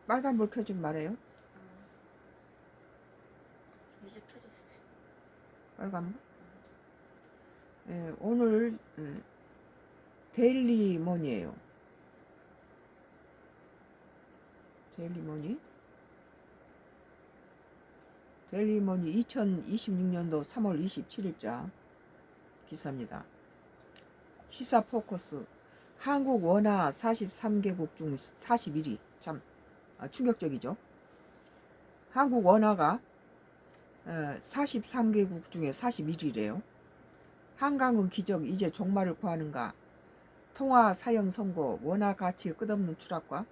빨간불 켜주면 말해요. 이제 켜졌어. 빨간불. 예, 오늘 데일리 머니예요. 데일리 머니. 데일리 머니 2026년도 3월 27일자 기사입니다. 시사 포커스. 한국 원화 43개국 중 41위. 참 충격적이죠. 한국 원화가 43개국 중에 41위래요. 한강은 기적 이제 종말을 구하는가. 통화 사형 선고, 원화 가치 끝없는 추락과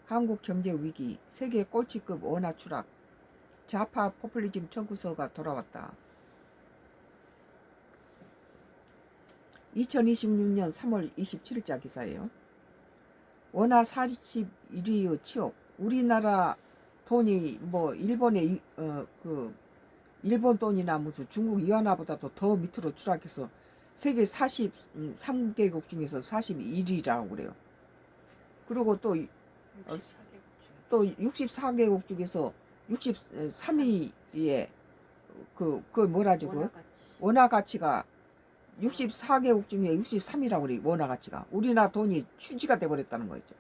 한국 경제 위기, 세계 꼴찌급 원화 추락, 좌파 포퓰리즘 청구서가 돌아왔다. 2026년 3월 27일자 기사예요. 원화 41위의 치욕. 우리나라 돈이 뭐 일본의 일본 돈이나 무슨 중국 위안화보다도 더 밑으로 추락해서 세계 43개국 중에서 41위라고 그래요. 그리고 또 64개국 중에서 63위에 그 뭐라죠? 원화 가치가 64개국 중에 63위라고 그래. 원화 가치가. 우리나라 돈이 휴지가 돼버렸다는 거죠.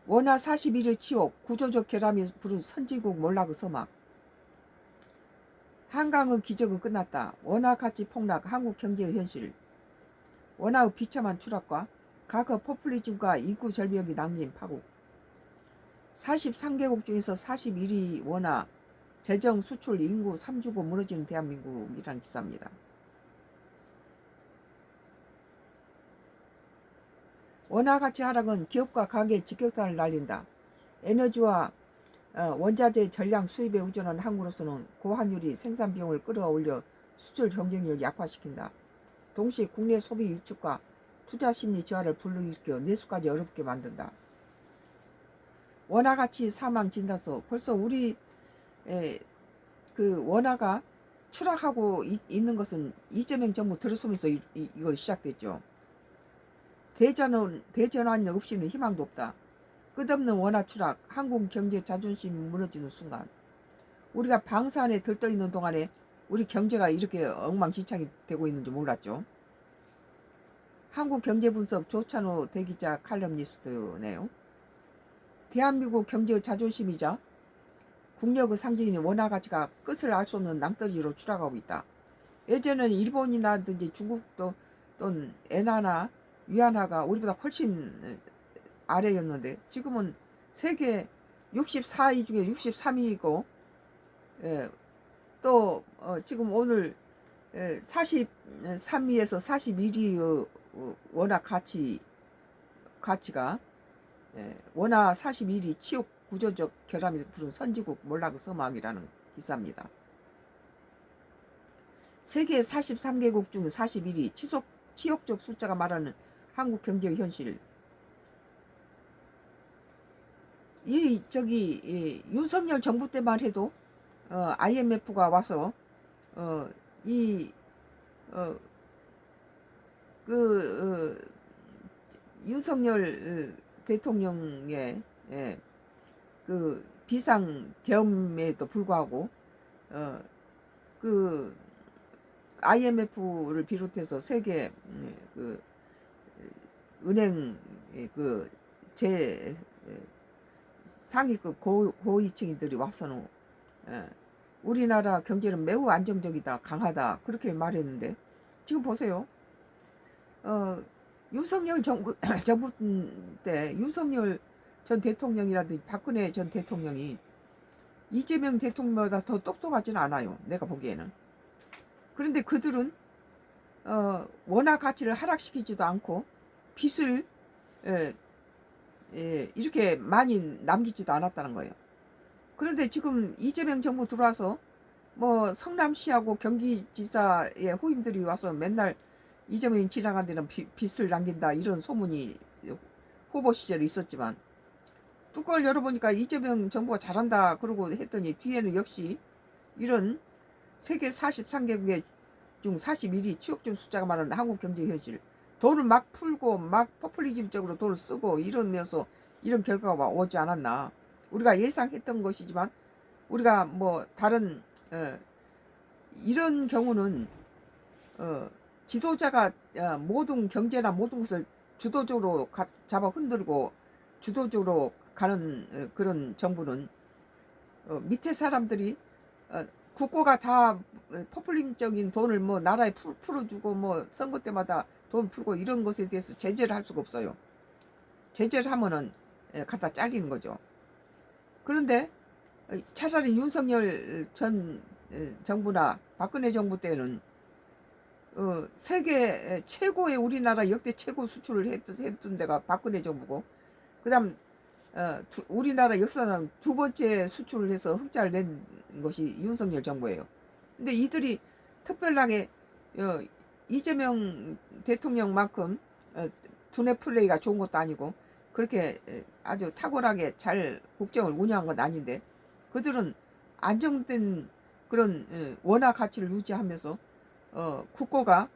원화 41일 치욕, 구조적 결함이 부른 선진국 몰락의 서막. 한강의 기적은 끝났다. 원화 가치 폭락, 한국 경제의 현실. 원화의 비참한 추락과 과거 포퓰리즘과 인구 절벽이 남긴 파국. 43개국 중에서 41위 원화, 재정, 수출, 인구 3주고 무너지는 대한민국이라는 기사입니다. 원화 가치 하락은 기업과 가게에 직격탄을 날린다. 에너지와 원자재 전량 수입에 의존한 한국으로서는 고환율이 생산 비용을 끌어올려 수출 경쟁력을 약화시킨다. 동시에 국내 소비 위축과 투자 심리 저하를 불러일으켜 내수까지 어렵게 만든다. 원화 가치 사망 진단서. 벌써 우리 그 원화가 추락하고 있는 것은 이재명 정부 들어서면서 이거 시작됐죠. 대전환 없이는 희망도 없다. 끝없는 원화 추락, 한국 경제 자존심이 무너지는 순간. 우리가 방사안에 들떠있는 동안에 우리 경제가 이렇게 엉망진창이 되고 있는지 몰랐죠. 한국 경제 분석 조찬호 대기자 칼럼니스트네요. 대한민국 경제의 자존심이자 국력의 상징인 원화 가치가 끝을 알 수 없는 낭떠러지로 추락하고 있다. 예전에는 일본이라든지 중국도 또는 엔화나 위안화가 우리보다 훨씬 아래였는데 지금은 세계 64위 중에 63위이고 또 지금 오늘 43위에서 41위의 원화 가치가 원화 41위 치욕 구조적 결함이 부른 선진국 몰락의 서막이라는 기사입니다. 세계 43개국 중 41위 치욕적 숫자가 말하는 한국 경제 현실. 윤석열 정부 때만 해도 IMF가 와서 윤석열 대통령의 그 비상 계엄에도 불구하고 그 IMF를 비롯해서 세계 그 은행 제 상위급 고위층인들이 와서는 우리나라 경제는 매우 안정적이다, 강하다 그렇게 말했는데 지금 보세요. 윤석열 정부 때 윤석열 전 대통령이라든지 박근혜 전 대통령이 이재명 대통령보다 더 똑똑하지는 않아요. 내가 보기에는. 그런데 그들은 원화 가치를 하락시키지도 않고 빚을 이렇게 많이 남기지도 않았다는 거예요. 그런데 지금 이재명 정부 들어와서 뭐 성남시하고 경기지사의 후임들이 와서 맨날 이재명이 지나간 데는 빚을 남긴다 이런 소문이 후보 시절에 있었지만 뚜껑을 열어보니까 이재명 정부가 잘한다 그러고 했더니 뒤에는 역시 이런 세계 43개국의 중 41위 치욕적 숫자가 말하는 한국 경제 현실. 돈을 막 풀고 막 포퓰리즘적으로 돈을 쓰고 이러면서 이런 결과가 오지 않았나. 우리가 예상했던 것이지만 우리가 뭐 다른 이런 경우는 지도자가 모든 경제나 모든 것을 주도적으로 잡아 흔들고 주도적으로 가는 그런 정부는 밑에 사람들이 국고가 다 포퓰리즘적인 돈을 뭐 나라에 풀어주고 뭐 선거 때마다 돈 풀고 이런 것에 대해서 제재를 할 수가 없어요. 제재를 하면은 갖다 잘리는 거죠. 그런데 차라리 윤석열 전 정부나 박근혜 정부 때는 세계 최고의 우리나라 역대 최고 수출을 했던 데가 박근혜 정부고, 그다음 우리나라 역사상 두 번째 수출을 해서 흑자를 낸 것이 윤석열 정부예요. 근데 이들이 특별하게 이재명 대통령만큼 두뇌 플레이가 좋은 것도 아니고 그렇게 아주 탁월하게 잘 국정을 운영한 건 아닌데, 그들은 안정된 그런 원화 가치를 유지하면서 국고가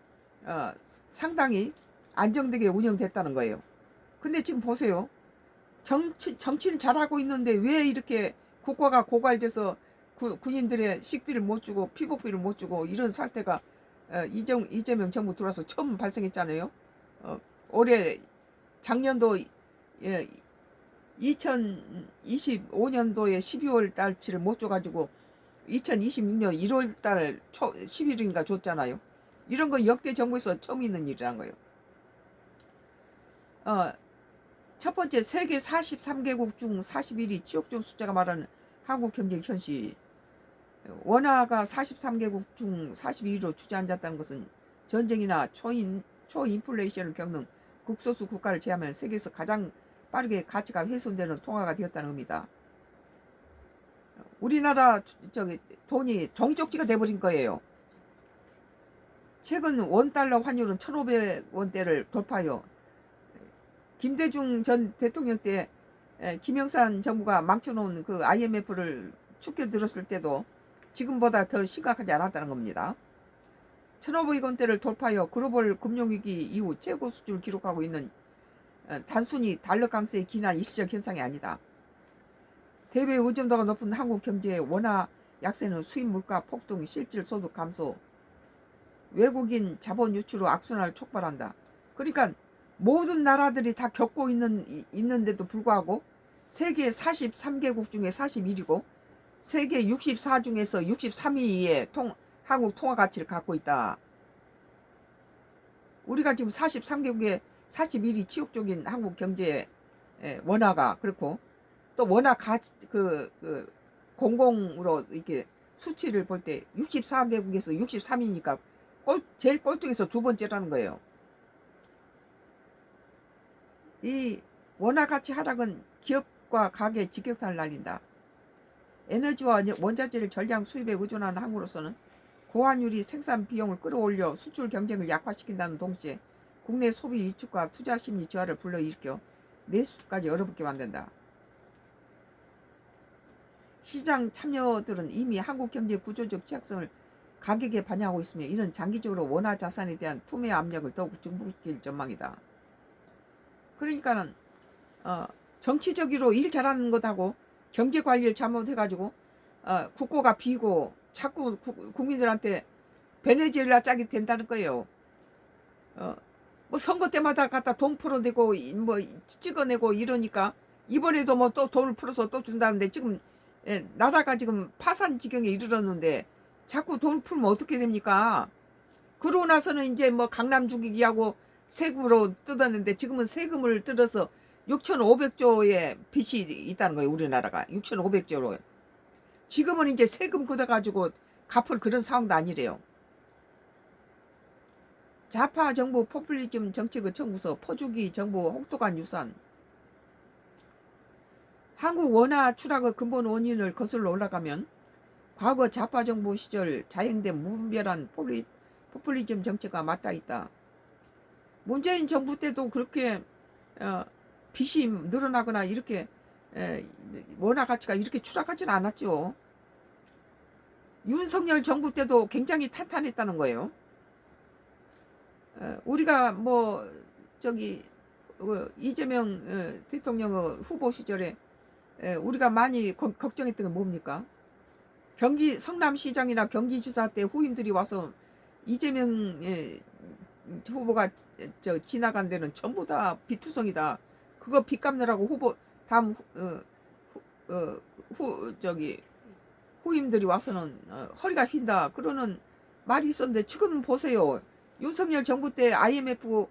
상당히 안정되게 운영됐다는 거예요. 근데 지금 보세요. 정치를 잘하고 있는데 왜 이렇게 국가가 고갈돼서 군인들의 식비를 못 주고 피복비를 못 주고 이런 사태가 이재명 정부 들어와서 처음 발생했잖아요. 올해 작년도 2025년도에 12월 달치를 못 줘가지고 2026년 1월 달 10일인가 줬잖아요. 이런 거 역대 정부에서 처음 있는 일이란 거예요. 첫 번째, 세계 43개국 중 41위 지역적 숫자가 말하는 한국 경제 현실. 원화가 43개국 중 42위로 주저앉았다는 것은 전쟁이나 초인플레이션을 겪는 극소수 국가를 제외하면 세계에서 가장 빠르게 가치가 훼손되는 통화가 되었다는 겁니다. 우리나라 돈이 종이쪽지가 돼버린 거예요. 최근 원달러 환율은 1,500원대를 돌파하여 김대중 전 대통령 때 김영삼 정부가 망쳐놓은 그 IMF를 축겨 들었을 때도 지금보다 더 심각하지 않았다는 겁니다. 1,500원대를 돌파하여 글로벌 금융위기 이후 최고 수준을 기록하고 있는 단순히 달러 강세에 기인한 일시적 현상이 아니다. 대외 의존도가 높은 한국 경제의 원화 약세는 수입 물가 폭등, 실질 소득 감소, 외국인 자본 유출로 악순환을 촉발한다. 그러니까 모든 나라들이 다 겪고 있는데도 불구하고 세계 43개국 중에 41위고 세계 64 중에서 63위의 한국 통화 가치를 갖고 있다. 우리가 지금 43개국의 41위 치욕적인 한국 경제 원화가 그렇고, 또 원화 가치 공공으로 이렇게 수치를 볼 때 64개국에서 63위니까 제일 꼴등에서 두 번째라는 거예요. 이 원화 가치 하락은 기업과 가게에 직격탄을 날린다. 에너지와 원자재를 전량 수입에 의존하는 한국으로서는 고환율이 생산 비용을 끌어올려 수출 경쟁을 약화시킨다는 동시에 국내 소비 위축과 투자 심리 저하를 불러일으켜 내수까지 얼어붙게 만든다. 시장 참여들은 이미 한국 경제 구조적 취약성을 가격에 반영하고 있으며 이는 장기적으로 원화 자산에 대한 투매 압력을 더욱 증폭시킬 전망이다. 그러니까는 정치적으로 일 잘하는 것하고 경제 관리를 잘못해가지고 국고가 비고 자꾸 국민들한테 베네수엘라 짝이 된다는 거예요. 뭐 선거 때마다 갖다 돈 풀어내고 뭐 찍어내고 이러니까 이번에도 뭐 또 돈을 풀어서 또 준다는데 지금 나라가 지금 파산 지경에 이르렀는데 자꾸 돈 풀면 어떻게 됩니까? 그러고 나서는 이제 뭐 강남 죽이기하고 세금으로 뜯었는데 지금은 세금을 뜯어서 6,500조의 빚이 있다는 거예요. 우리나라가 6,500조로. 지금은 이제 세금 걷어가지고 갚을 그런 상황도 아니래요. 좌파 정부 포퓰리즘 정책의 청구서, 퍼주기 정부 혹독한 유산. 한국 원화 추락의 근본 원인을 거슬러 올라가면 과거 좌파 정부 시절 자행된 무분별한 포퓰리즘 정책과 맞닿아 있다. 문재인 정부 때도 그렇게 빚이 늘어나거나 이렇게 원화 가치가 이렇게 추락하지는 않았죠. 윤석열 정부 때도 굉장히 탄탄했다는 거예요. 우리가 뭐 저기 이재명 대통령 후보 시절에 우리가 많이 걱정했던 게 뭡니까? 경기 성남시장이나 경기지사 때 후임들이 와서 이재명 후보가 지나간 데는 전부 다 비투성이다. 그거 빚 갚느라고 후보 다음 저기 후임들이 와서는 허리가 휜다. 그러는 말이 있었는데 지금 보세요. 윤석열 정부 때 IMF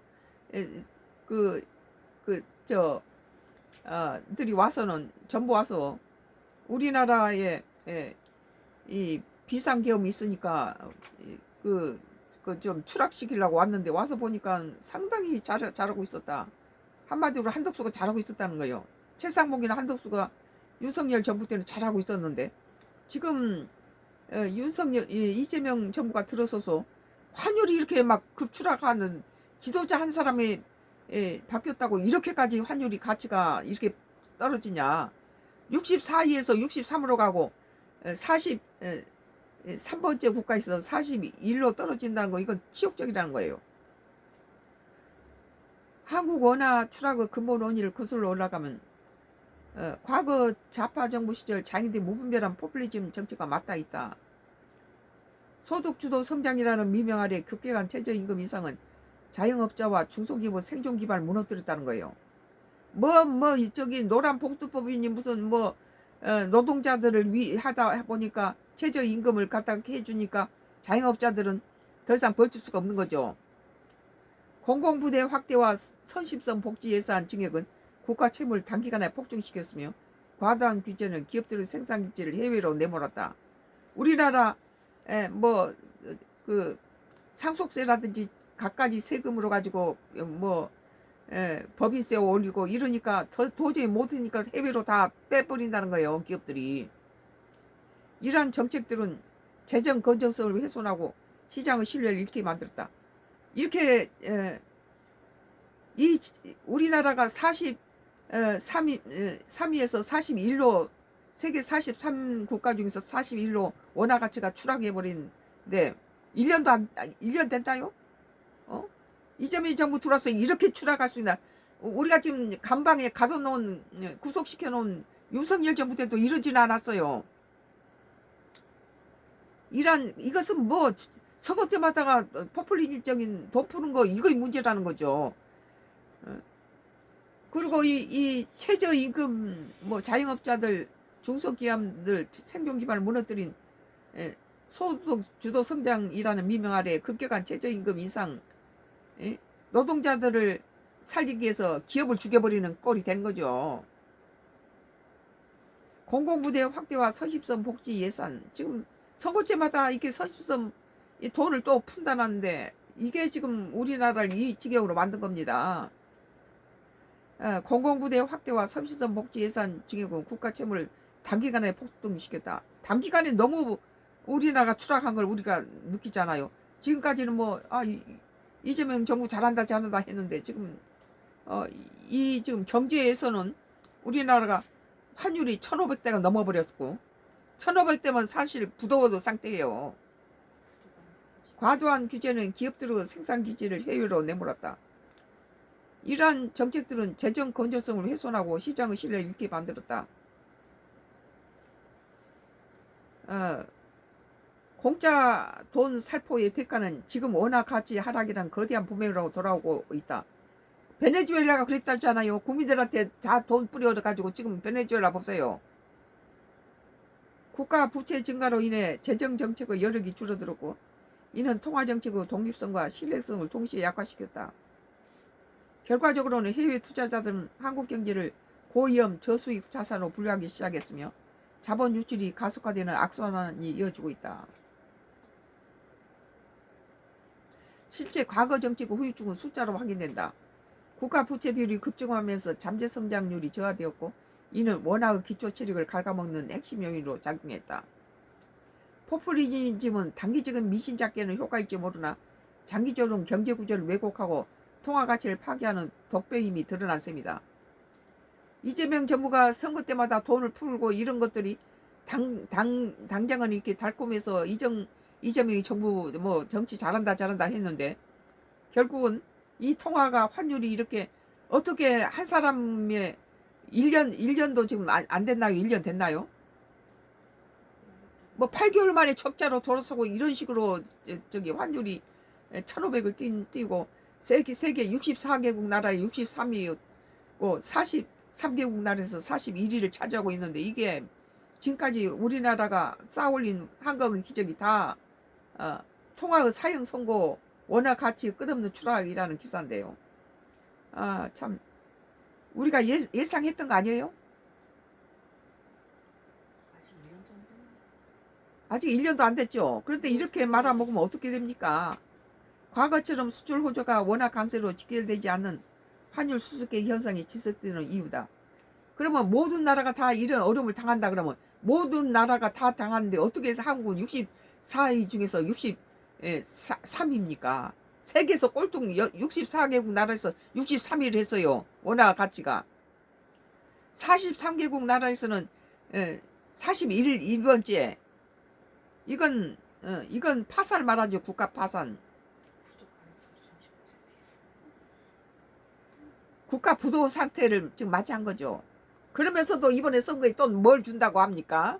들이 와서는 전부 와서 우리나라에 이 비상계엄이 있으니까 좀 추락시키려고 왔는데 와서 보니까 상당히 잘하고 있었다. 한마디로 한덕수가 잘하고 있었다는 거예요. 최상봉이나 한덕수가 윤석열 정부 때는 잘하고 있었는데 지금 이재명 정부가 들어서서 환율이 이렇게 막 급추락하는 지도자 한 사람이 바뀌었다고 이렇게까지 환율이 가치가 이렇게 떨어지냐. 64위에서 63으로 가고 43번째 국가에서 41로 떨어진다는 거 이건 치욕적이라는 거예요. 한국 원화 추락의 근본 원인을 거슬러 올라가면 과거 좌파 정부 시절 장인대 무분별한 포퓰리즘 정치가 맞닿아 있다. 소득주도 성장이라는 미명 아래 급격한 최저임금 인상은 자영업자와 중소기업 생존 기반을 무너뜨렸다는 거예요. 저기 노란 봉투법이니 무슨 노동자들을 하다 보니까 최저임금을 갖다 해주니까 자영업자들은 더 이상 벌줄 수가 없는 거죠. 공공부대 확대와 선심성 복지 예산 증액은 국가 채무를 단기간에 폭증시켰으며 과다한 규제는 기업들의 생산기지를 해외로 내몰았다. 우리나라 상속세라든지 갖가지 세금으로 가지고 법인세 올리고 이러니까 도저히 못하니까 해외로 다 빼버린다는 거예요. 기업들이. 이러한 정책들은 재정 건전성을 훼손하고 시장의 신뢰를 잃게 만들었다. 이렇게 우리나라가 3위에서 41로 세계 43국가 중에서 41로 원화 가치가 추락해버린데 1년 됐나요? 이재명 정부 들어와서 이렇게 추락할 수 있나? 우리가 지금 감방에 가둬놓은 구속시켜놓은 윤석열 정부 때도 이러지는 않았어요. 이것은 선거 때마다가 포퓰리즘적인 돈 푸는 거 이거의 문제라는 거죠. 그리고 이 최저임금 자영업자들 중소기업들 생존 기반을 무너뜨린 소득 주도 성장이라는 미명 아래 급격한 최저임금 인상, 노동자들을 살리기 위해서 기업을 죽여버리는 꼴이 된 거죠. 공공부대 확대와 선심성 복지 예산, 지금 선거 때마다 이렇게 선심성 돈을 또 푼다는데 이게 지금 우리나라를 이 지경으로 만든 겁니다. 공공부대 확대와 선심성 복지 예산 증액은 국가 채무를 단기간에 폭등시켰다. 단기간에 너무 우리나라가 추락한 걸 우리가 느끼잖아요. 지금까지는 이재명 정부 잘한다 했는데 지금 지금 경제에서는 우리나라가 환율이 1,500대가 넘어버렸고 1,500대면 사실 부도도 상태예요. 과도한 규제는 기업들의 생산기지를 해외로 내몰았다. 이러한 정책들은 재정 건전성을 훼손하고 시장의 신뢰를 잃게 만들었다. 공짜 돈 살포의 대가는 지금 원화 가치 하락이란 거대한 부메랑으로 돌아오고 있다. 베네수엘라가 그랬다잖아요. 국민들한테 다 돈 뿌려가지고 지금 베네수엘라 보세요. 국가 부채 증가로 인해 재정 정책의 여력이 줄어들었고 이는 통화 정책의 독립성과 신뢰성을 동시에 약화시켰다. 결과적으로는 해외 투자자들은 한국 경제를 고위험 저수익 자산으로 분류하기 시작했으며 자본 유출이 가속화되는 악순환이 이어지고 있다. 실제 과거 정책의 후유증은 숫자로 확인된다. 국가 부채 비율이 급증하면서 잠재 성장률이 저하되었고 이는 원화의 기초 체력을 갉아먹는 핵심 요인으로 작용했다. 포퓰리즘은 단기적인 미신잡기에는 효과일지 모르나 장기적으로는 경제 구조를 왜곡하고 통화 가치를 파괴하는 독배의 힘이 드러난 셈이다. 이재명 정부가 선거 때마다 돈을 풀고 이런 것들이 당장은 이렇게 달콤해서 이재명이 정부 정치 잘한다 했는데 결국은 이 통화가 환율이 이렇게 어떻게 한 사람의 1년도 지금 안 됐나요? 1년 됐나요? 뭐 8개월 만에 적자로 돌아서고 이런 식으로 저기 환율이 1,500을 뛰고 세계 64개국 나라에 63위고 43개국 나라에서 41위를 차지하고 있는데 이게 지금까지 우리나라가 쌓아올린 한국의 기적이 다 통화의 사형 선고 원화 가치 끝없는 추락이라는 기사인데요. 아, 참 우리가 예상했던 거 아니에요? 아직 1년 정도. 아직 1년도 안 됐죠. 그런데 이렇게 말아먹으면 어떻게 됩니까? 과거처럼 수출 호조가 원화 강세로 직결되지 않는 환율 수습계 현상이 지속되는 이유다. 그러면 모든 나라가 다 이런 어려움을 당한다 그러면 모든 나라가 다 당하는데 어떻게 해서 한국은 64위 중에서 63위입니까? 세계에서 꼴등 64개국 나라에서 63위를 했어요. 원화 가치가. 43개국 나라에서는 41번째. 이건 파산 말하죠. 국가 파산. 부족하면서 30% 있어. 국가 부도 상태를 지금 맞이한 거죠. 그러면서도 이번에 선거에 또 뭘 준다고 합니까?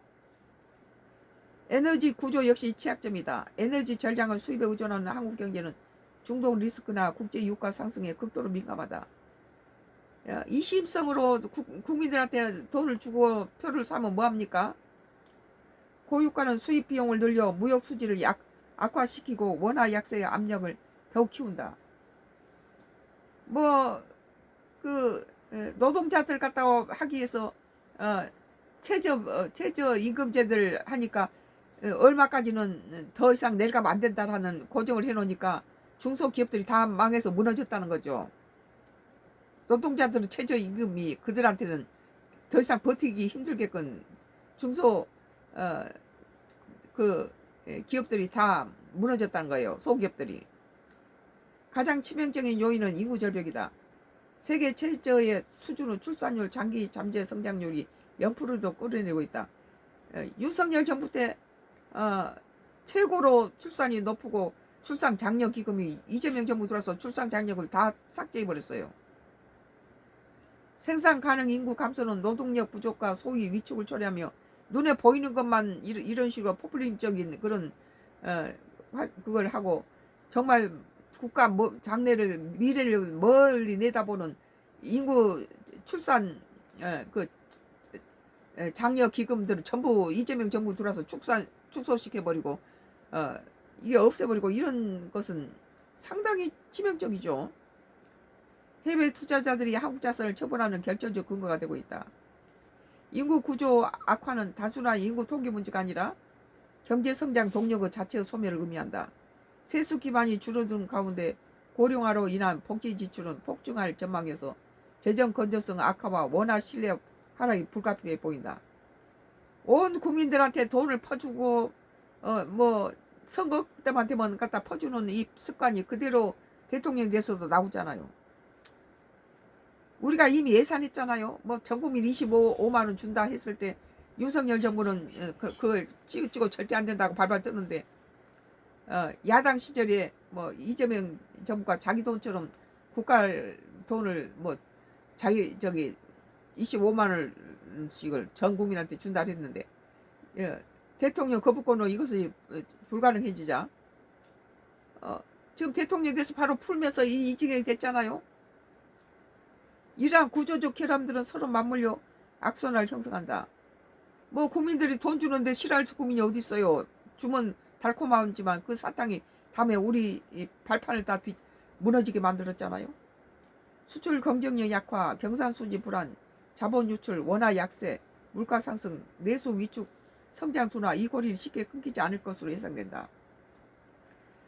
에너지 구조 역시 취약점이다. 에너지 전량을 수입에 의존하는 한국 경제는 중동 리스크나 국제 유가 상승에 극도로 민감하다. 이심성으로 국민들한테 돈을 주고 표를 사면 뭐합니까? 고유가는 수입 비용을 늘려 무역 수지를 악화시키고 원화 약세의 압력을 더욱 키운다. 노동자들 갖다가 하기 위해서 최저 임금제들 하니까 얼마까지는 더 이상 내려가면 안 된다라는 고정을 해놓으니까 중소기업들이 다 망해서 무너졌다는 거죠. 노동자들은 최저임금이 그들한테는 더 이상 버티기 힘들게끔 중소 기업들이 다 무너졌다는 거예요. 소기업들이. 가장 치명적인 요인은 인구 절벽이다. 세계 최저의 수준의 출산율, 장기 잠재 성장률이 0%도 끌어내고 있다. 윤석열 정부 때 최고로 출산이 높고 출산 장려 기금이 이재명 정부 들어서 출산 장려를 다 삭제해 버렸어요. 생산 가능 인구 감소는 노동력 부족과 소위 위축을 초래하며 눈에 보이는 것만 이런 식으로 포퓰리즘적인 그런 그걸 하고 정말 국가 장래를 미래를 멀리 내다보는 인구 출산 장려 기금들을 전부 이재명 정부 들어서 축소시켜버리고 이게 없애버리고 이런 것은 상당히 치명적이죠. 해외 투자자들이 한국 자산을 처분하는 결정적 근거가 되고 있다. 인구 구조 악화는 단순한 인구 통계 문제가 아니라 경제 성장 동력의 자체의 소멸을 의미한다. 세수 기반이 줄어든 가운데 고령화로 인한 복지 지출은 폭증할 전망에서 재정 건전성 악화와 원화 신뢰 하락이 불가피해 보인다. 온 국민들한테 돈을 퍼주고 선거 때만 되면 갖다 퍼주는 이 습관이 그대로 대통령 돼서도 나오잖아요. 우리가 이미 예산했잖아요. 전 국민 25만 원 준다 했을 때 윤석열 정부는 그걸 찍고 절대 안 된다고 발발 뜨는데 야당 시절에 이재명 정부가 자기 돈처럼 국가 돈을 자기 25만 원씩을 전 국민한테 준다 했는데 대통령 거부권으로 이것이 불가능해지자 지금 대통령 돼서 바로 풀면서 이 지경이 됐잖아요. 이러한 구조적 결함들은 서로 맞물려 악순환을 형성한다. 국민들이 돈 주는데 싫어할 국민이 어디 있어요. 주면 달콤하지만 그 사탕이 다음에 우리 발판을 다 무너지게 만들었잖아요. 수출 경쟁력 약화, 경상수지 불안, 자본 유출, 원화 약세, 물가 상승, 내수 위축, 성장 둔화 이 고리를 쉽게 끊기지 않을 것으로 예상된다.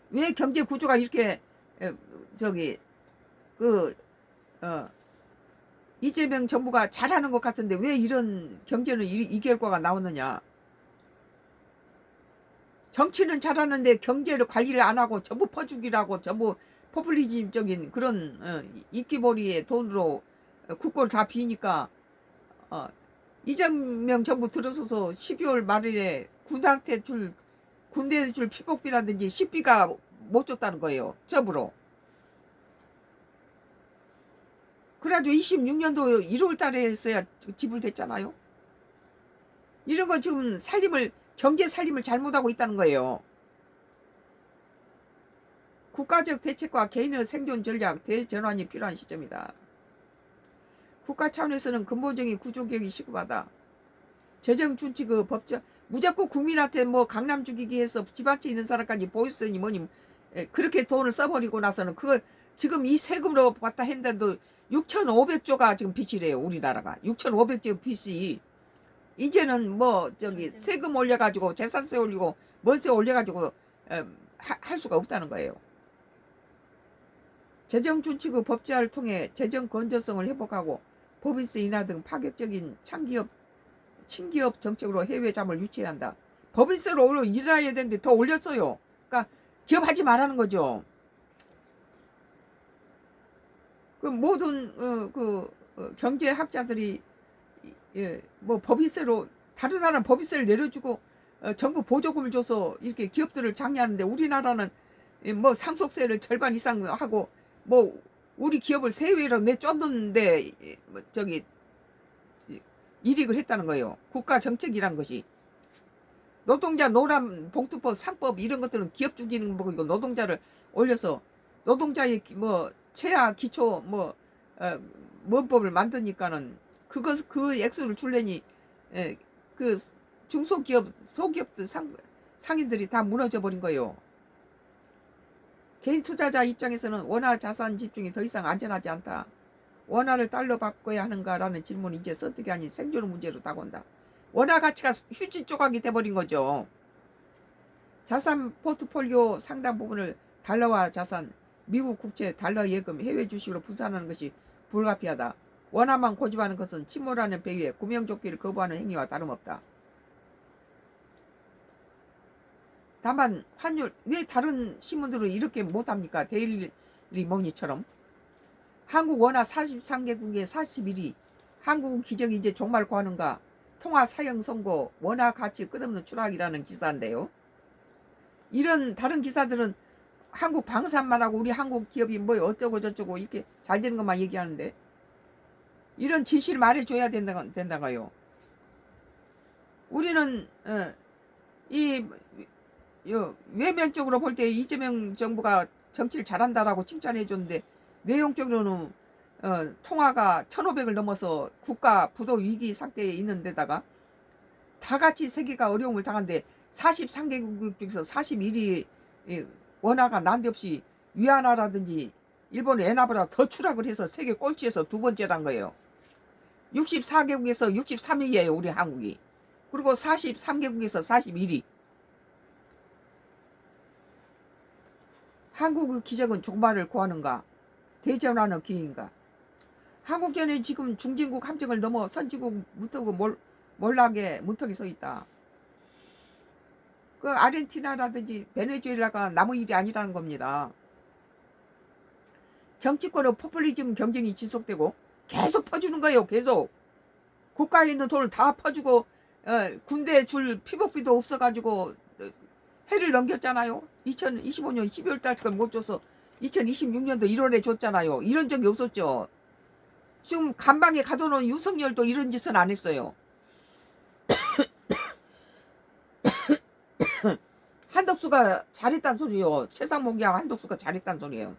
왜 경제 구조가 이렇게 이재명 정부가 잘하는 것 같은데 왜 이런 경제는 이 결과가 나오느냐. 정치는 잘하는데 경제를 관리를 안 하고 전부 퍼주기라고 전부 포퓰리즘적인 그런 인기몰이의 돈으로 국고를 다 비니까 이재명 정부 들어서서 12월 말일에 군대에 줄 피복비라든지 식비가 못 줬다는 거예요. 점으로. 그래가지고 26년도 1월 달에 했어야 지불됐잖아요. 이런 거 지금 경제 살림을 잘못하고 있다는 거예요. 국가적 대책과 개인의 생존 전략 대전환이 필요한 시점이다. 국가 차원에서는 근본적인 구조개혁이 시급하다. 재정 준칙 법적 무조건 국민한테 뭐 강남 죽이기 해서 집안에 있는 사람까지 보이스니 뭐니 그렇게 돈을 써버리고 나서는 그거 지금 이 세금으로 받다 했는데도 6,500조가 지금 빚이래요. 우리나라가 6,500조 빚이 이제는 뭐 저기 세금 올려가지고 재산세 올리고 월세 올려가지고 할 수가 없다는 거예요. 재정 준칙의 법제화를 통해 재정 건전성을 회복하고 법인세 인하 등 파격적인 친기업 정책으로 해외 자금을 유치해야 한다. 법인세를 올려 일해야 되는데 더 올렸어요. 그러니까 기업하지 말라는 거죠. 그 모든 경제학자들이 뭐 법인세로 다른 나라는 법인세를 내려주고 정부 보조금을 줘서 이렇게 기업들을 장려하는데 우리나라는 뭐 상속세를 절반 이상 하고 뭐 우리 기업을 세외로 내쫓는데 저기 이익을 했다는 거예요. 국가 정책이란 것이. 노동자 노란 봉투법 3법 이런 것들은 기업 죽이는 거고 노동자를 올려서 노동자의 뭐 최하 기초 뭐법을 만드니까는 그 액수를 줄래니 그 중소기업 소기업들 상인들이 다 무너져 버린 거예요. 개인 투자자 입장에서는 원화 자산 집중이 더 이상 안전하지 않다. 원화를 달러 바꿔야 하는가라는 질문이 이제 설득이 아닌 생존 문제로 다가온다. 원화 가치가 휴지 조각이 돼버린 거죠. 자산 포트폴리오 상당 부분을 달러화 자산, 미국 국채, 달러 예금, 해외 주식으로 분산하는 것이 불가피하다. 원화만 고집하는 것은 침몰하는 배 위에 구명조끼를 거부하는 행위와 다름없다. 다만 환율 왜 다른 신문들은 이렇게 못합니까? 데일리 머니처럼 한국 원화 43개국에 41위 한국은 기적이 이제 종말 고하는가 통화 사형 선고 원화 가치 끝없는 추락이라는 기사인데요. 이런 다른 기사들은 한국 방산만 하고 우리 한국 기업이 뭐 어쩌고 저쩌고 이렇게 잘 되는 것만 얘기하는데 이런 진실을 말해줘야 된다고요. 우리는 외면적으로 볼 때 이재명 정부가 정치를 잘한다라고 칭찬해 줬는데 내용적으로는 통화가 1,500을 넘어서 국가 부도 위기 상태에 있는 데다가 다 같이 세계가 어려움을 당하는데 43개국 중에서 41위 원화가 난데없이 위안화라든지 일본 엔화보다 더 추락을 해서 세계 꼴찌에서 두 번째란 거예요. 64개국에서 63위예요 우리 한국이. 그리고 43개국에서 41위. 한국의 기적은 종말을 고하는가 대전환의 기회인가. 한국전에 지금 중진국 함정을 넘어 선진국 몰락의 문턱에 서 있다. 그 아르헨티나라든지 베네수엘라가 남의 일이 아니라는 겁니다. 정치권의 포퓰리즘 경쟁이 지속되고 계속 퍼주는 거예요. 계속 국가에 있는 돈을 다 퍼주고 군대에 줄 피복비도 없어가지고 해를 넘겼잖아요. 2025년 12월 달까지 못 줘서 2026년도 1월에 줬잖아요. 이런 적이 없었죠. 지금 간방에 가둬놓은 윤석열도 이런 짓은 안 했어요. 한덕수가 잘했단 소리요. 최상목이하고 한덕수가 잘했단 소리예요.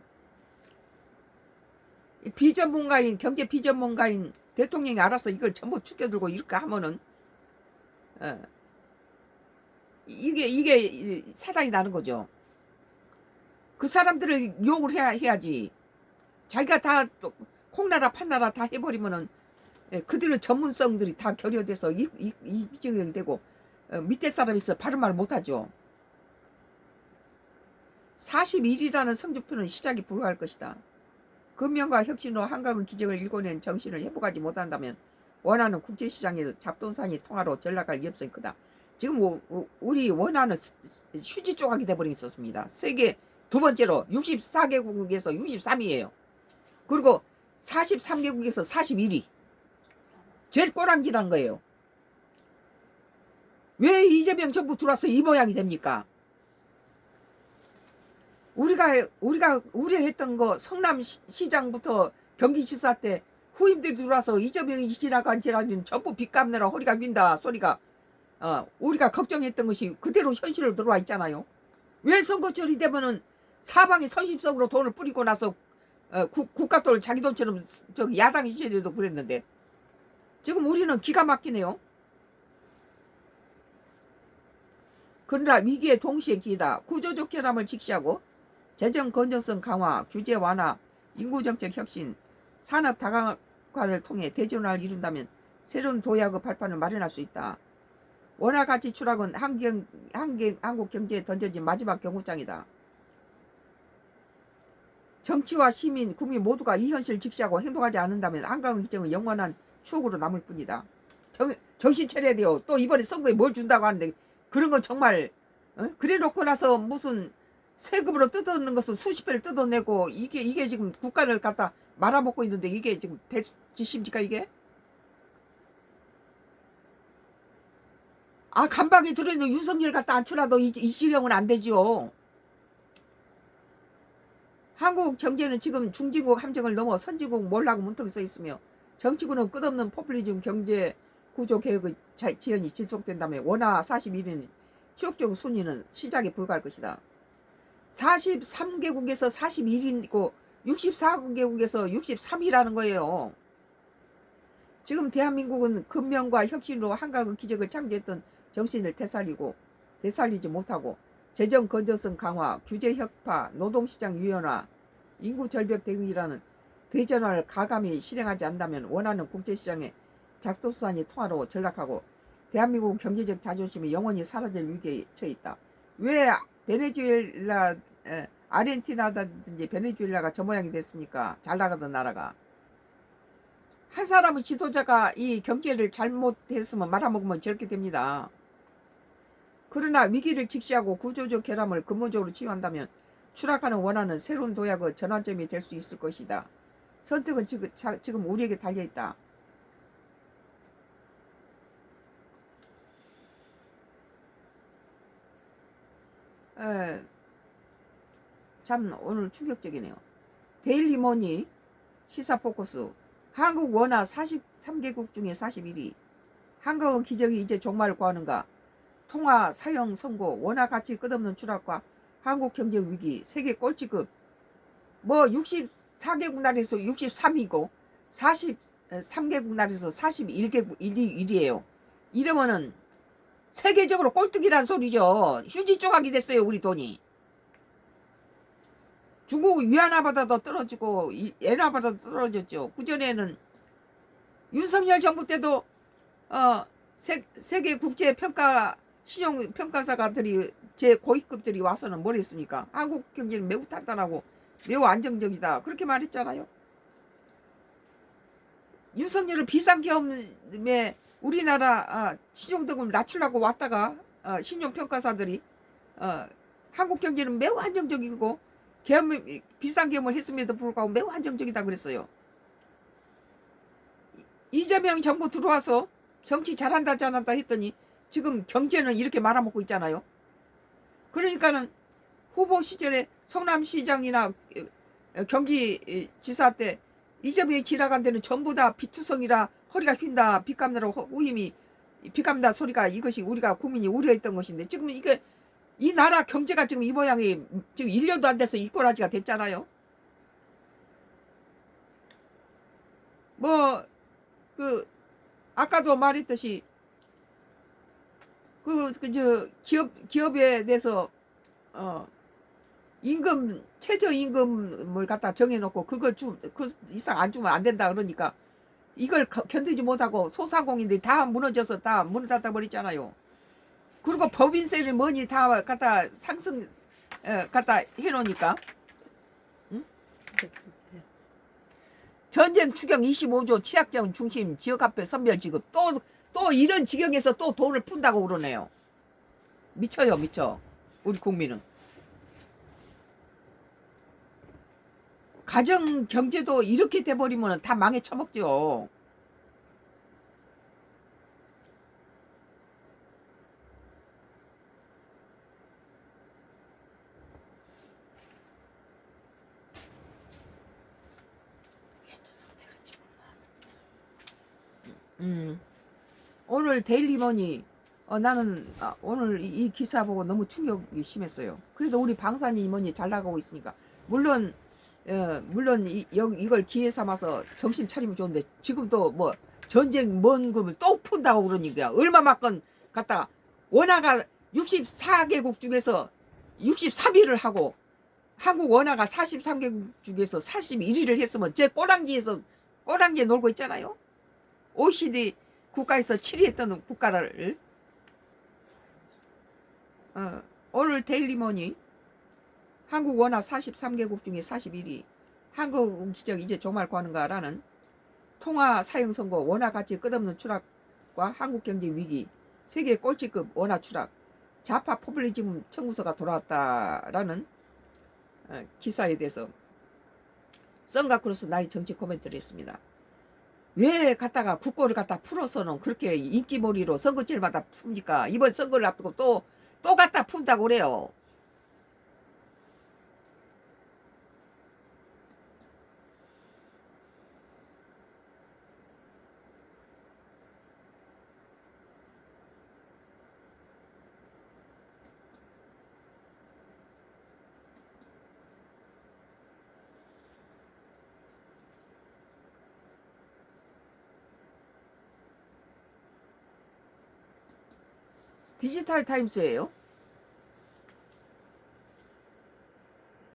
비전문가인 경제 비전문가인 대통령이 알아서 이걸 전부 죽여들고 이렇게 하면은 이게 사단이 나는 거죠. 그 사람들을 이용을 해야지. 자기가 다 콩나라 판나라 다 해버리면은 그들의 전문성들이 다 결여돼서 이정이 되고 밑에 사람이 있어 바른 말을 못하죠. 41이라는 성적표는 시작이 불가할 것이다. 근면과 혁신으로 한강의 기적을 일궈낸 정신을 회복하지 못한다면 원하는 국제시장에서 잡돈산이 통화로 전락할 위험성이 크다. 지금 우리 원화는 휴지 조각이 돼버린 있었습니다. 세계 두 번째로 64개국에서 63위예요. 그리고 43개국에서 41위. 제일 꼬랑지란 거예요. 왜 이재명 정부 들어와서 이 모양이 됩니까? 우리가 우려했던 거 성남시장부터 경기지사 때 후임들이 들어와서 이재명이 지나간 지나준 전부 빚 갚느라 허리가 휜다 소리가 우리가 걱정했던 것이 그대로 현실로 들어와 있잖아요. 왜 선거철이 되면은 사방이 선심성으로 돈을 뿌리고 나서 국가 돈을 자기 돈처럼 저기 야당 시절에도 그랬는데 지금 우리는 기가 막히네요. 그러나 위기에 동시에 기회다. 구조적 결함을 직시하고 재정 건전성 강화, 규제 완화, 인구정책 혁신, 산업 다각화를 통해 대전화를 이룬다면 새로운 도약의 발판을 마련할 수 있다. 원화 가치 추락은 한국 경제에 던져진 마지막 경고장이다. 정치와 시민, 국민 모두가 이 현실을 직시하고 행동하지 않는다면 한강 기정은 영원한 추억으로 남을 뿐이다. 정신 차려야 돼요. 또 이번에 선거에 뭘 준다고 하는데 그런 건 정말 그래 놓고 나서 무슨 세금으로 뜯어내는 것은 수십 배를 뜯어내고 이게 지금 국가를 갖다 말아먹고 있는데 이게 지금 대짓입니까 이게? 간방에 들어있는 윤석열 갖다 앉혀놔도 이 지경은 안 되지요. 한국 경제는 지금 중진국 함정을 넘어 선진국 몰라고 문턱에 서 있으며 정치군은 끝없는 포퓰리즘 경제 구조 개혁의 지연이 지속된다면 원화 41인 추억적 순위는 시작에 불과할 것이다. 43개국에서 41인이고 64개국에서 63이라는 거예요. 지금 대한민국은 근면과 혁신으로 한강의 기적을 창조했던 정신을 되살리지 못하고 재정 건전성 강화, 규제 혁파, 노동시장 유연화, 인구 절벽 대응이라는 대전화를 가감히 실행하지 않는다면 원하는 국제시장의 작도수단이 통화로 전락하고 대한민국 경제적 자존심이 영원히 사라질 위기에 처해 있다. 왜 베네수엘라, 아르헨티나든지 베네수엘라가 저 모양이 됐습니까? 잘 나가던 나라가. 한 사람의 지도자가 이 경제를 잘못했으면 말아먹으면 저렇게 됩니다. 그러나 위기를 직시하고 구조적 결함을 근본적으로 치유한다면 추락하는 원화는 새로운 도약의 전환점이 될 수 있을 것이다. 선택은 지금 우리에게 달려있다. 참 오늘 충격적이네요. 데일리머니 시사포커스 한국 원화 43개국 중에 41위. 한국은 기적이 이제 종말을 구하는가. 통화 사형 선고 원화 가치 끝없는 추락과 한국 경제 위기 세계 꼴찌급 64개국 나라에서 63위고 43개국 나라에서 41개국 1위예요. 이러면은 세계적으로 꼴등이란 소리죠. 휴지 조각이 됐어요 우리 돈이. 중국은 위안화보다도 떨어지고 엔화보다도 떨어졌죠. 그전에는 윤석열 정부 때도 세계 국제 평가 신용 평가사가들이 제 고위급들이 와서는 뭘 했습니까? 한국 경제는 매우 단단하고 매우 안정적이다 그렇게 말했잖아요. 윤석열은 비상계엄에 우리나라 신용등급을 낮추려고 왔다가 신용평가사들이 한국 경제는 매우 안정적이고 비상계엄을 했음에도 불구하고 매우 안정적이다 그랬어요. 이재명 정부 들어와서 정치 잘한다 잘한다 했더니 지금 경제는 이렇게 말아먹고 있잖아요. 그러니까는 후보 시절에 성남시장이나 경기지사 때 이재명이 지나간 데는 전부 다 비투성이라 허리가 휜다 빚 갚느라 후임이 빚 갚는다 소리가 이것이 우리가 국민이 우려했던 것인데 지금 이게 이 나라 경제가 지금 이 모양이 지금 1년도 안 돼서 이꼬라지가 됐잖아요. 아까도 말했듯이 기업에 대해서 임금 최저임금을 갖다 정해놓고 그 이상 안 주면 안 된다 그러니까 이걸 견디지 못하고 소상공인들이 다 무너져서 다 문을 닫아 버리잖아요. 그리고 법인세를 뭐니 다 갖다 갖다 해놓으니까 전쟁 추경 25조 취약자원 중심 지역화폐 선별 지급 또 이런 지경에서 또 돈을 푼다고 그러네요. 미쳐요 미쳐 우리 국민은. 가정 경제도 이렇게 돼버리면 다 망해 처먹죠. 얘도 상태가 조금 나아졌다. 오늘 데일리머니 나는 오늘 이 기사 보고 너무 충격이 심했어요. 그래도 우리 방사님 뭐니 잘 나가고 있으니까 물론 이걸 기회 삼아서 정신 차리면 좋은데 지금 또 뭐 전쟁 먼 금을 또 푼다고 그러니까 얼마만큼 갖다 원화가 64개국 중에서 63위를 하고 한국 원화가 43개국 중에서 41위를 했으면 제 꼬랑지에 놀고 있잖아요. OECD 국가에서 7위 했던 국가를 오늘 데일리머니 한국 원화 43개국 중에 41위 한국 기적 이제 종말고 하는가라는 통화 사용 선고 원화 가치 끝없는 추락과 한국 경제 위기 세계 꼴찌급 원화 추락 좌파 포퓰리즘 청구서가 돌아왔다라는 기사에 대해서 썬가크루스 나의 정치 코멘트를 했습니다. 왜 갖다가 국고를 갖다 풀어서는 그렇게 인기몰이로 선거철마다 풉니까? 이번 선거를 앞두고 또 갖다 푼다고 그래요. 디지털 타임스예요.